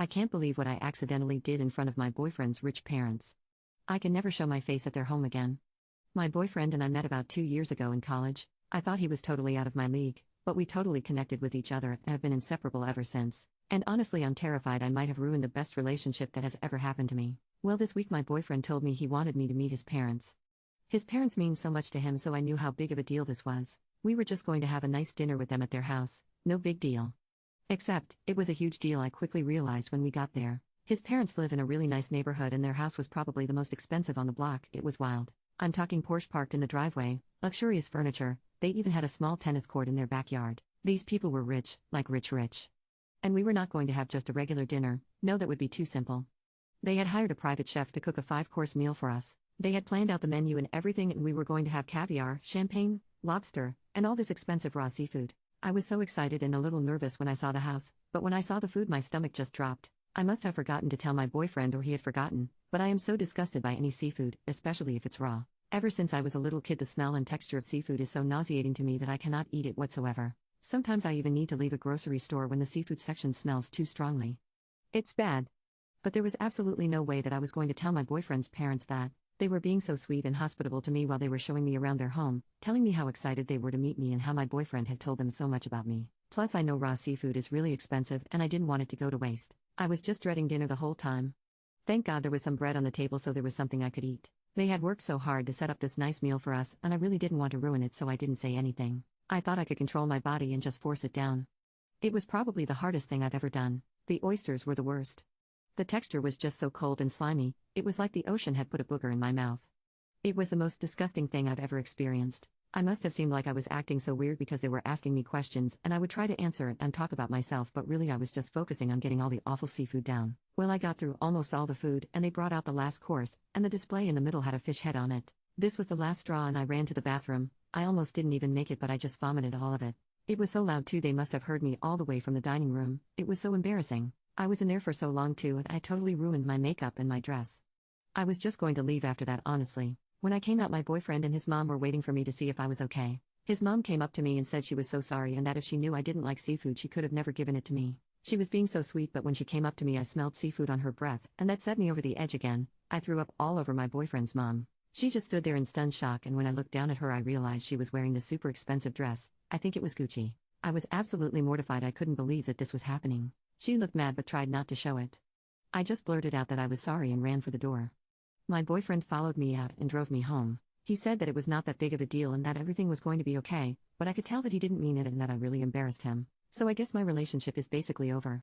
I can't believe what I accidentally did in front of my boyfriend's rich parents. I can never show my face at their home again. My boyfriend and I met about 2 years ago in college. I thought he was totally out of my league, but we totally connected with each other and have been inseparable ever since. And honestly, I'm terrified I might have ruined the best relationship that has ever happened to me. Well, this week my boyfriend told me he wanted me to meet his parents. His parents mean so much to him, so I knew how big of a deal this was. We were just going to have a nice dinner with them at their house, no big deal. Except, it was a huge deal. I quickly realized when we got there. His parents live in a really nice neighborhood and their house was probably the most expensive on the block. It was wild. I'm talking Porsche parked in the driveway, luxurious furniture, they even had a small tennis court in their backyard. These people were rich, like rich. And we were not going to have just a regular dinner, no, that would be too simple. They had hired a private chef to cook a 5-course meal for us. They had planned out the menu and everything, and we were going to have caviar, champagne, lobster, and all this expensive raw seafood. I was so excited and a little nervous when I saw the house, but when I saw the food my stomach just dropped. I must have forgotten to tell my boyfriend, or he had forgotten, but I am so disgusted by any seafood, especially if it's raw. Ever since I was a little kid, the smell and texture of seafood is so nauseating to me that I cannot eat it whatsoever. Sometimes I even need to leave a grocery store when the seafood section smells too strongly. It's bad. But there was absolutely no way that I was going to tell my boyfriend's parents that. They were being so sweet and hospitable to me while they were showing me around their home, telling me how excited they were to meet me and how my boyfriend had told them so much about me. Plus, I know raw seafood is really expensive and I didn't want it to go to waste. I was just dreading dinner the whole time. Thank God there was some bread on the table, so there was something I could eat. They had worked so hard to set up this nice meal for us, and I really didn't want to ruin it, so I didn't say anything. I thought I could control my body and just force it down. It was probably the hardest thing I've ever done. The oysters were the worst. The texture was just so cold and slimy, it was like the ocean had put a booger in my mouth. It was the most disgusting thing I've ever experienced. I must have seemed like I was acting so weird because they were asking me questions and I would try to answer and talk about myself, but really I was just focusing on getting all the awful seafood down. Well, I got through almost all the food and they brought out the last course, and the display in the middle had a fish head on it. This was the last straw and I ran to the bathroom. I almost didn't even make it, but I just vomited all of it. It was so loud too, they must have heard me all the way from the dining room. It was so embarrassing. I was in there for so long too, and I totally ruined my makeup and my dress. I was just going to leave after that, honestly. When I came out, my boyfriend and his mom were waiting for me to see if I was okay. His mom came up to me and said she was so sorry and that if she knew I didn't like seafood she could have never given it to me. She was being so sweet, but when she came up to me I smelled seafood on her breath, and that set me over the edge again. I threw up all over my boyfriend's mom. She just stood there in stunned shock, and when I looked down at her I realized she was wearing this super expensive dress. I think it was Gucci. I was absolutely mortified. I couldn't believe that this was happening. She looked mad but tried not to show it. I just blurted out that I was sorry and ran for the door. My boyfriend followed me out and drove me home. He said that it was not that big of a deal and that everything was going to be okay, but I could tell that he didn't mean it and that I really embarrassed him. So I guess my relationship is basically over.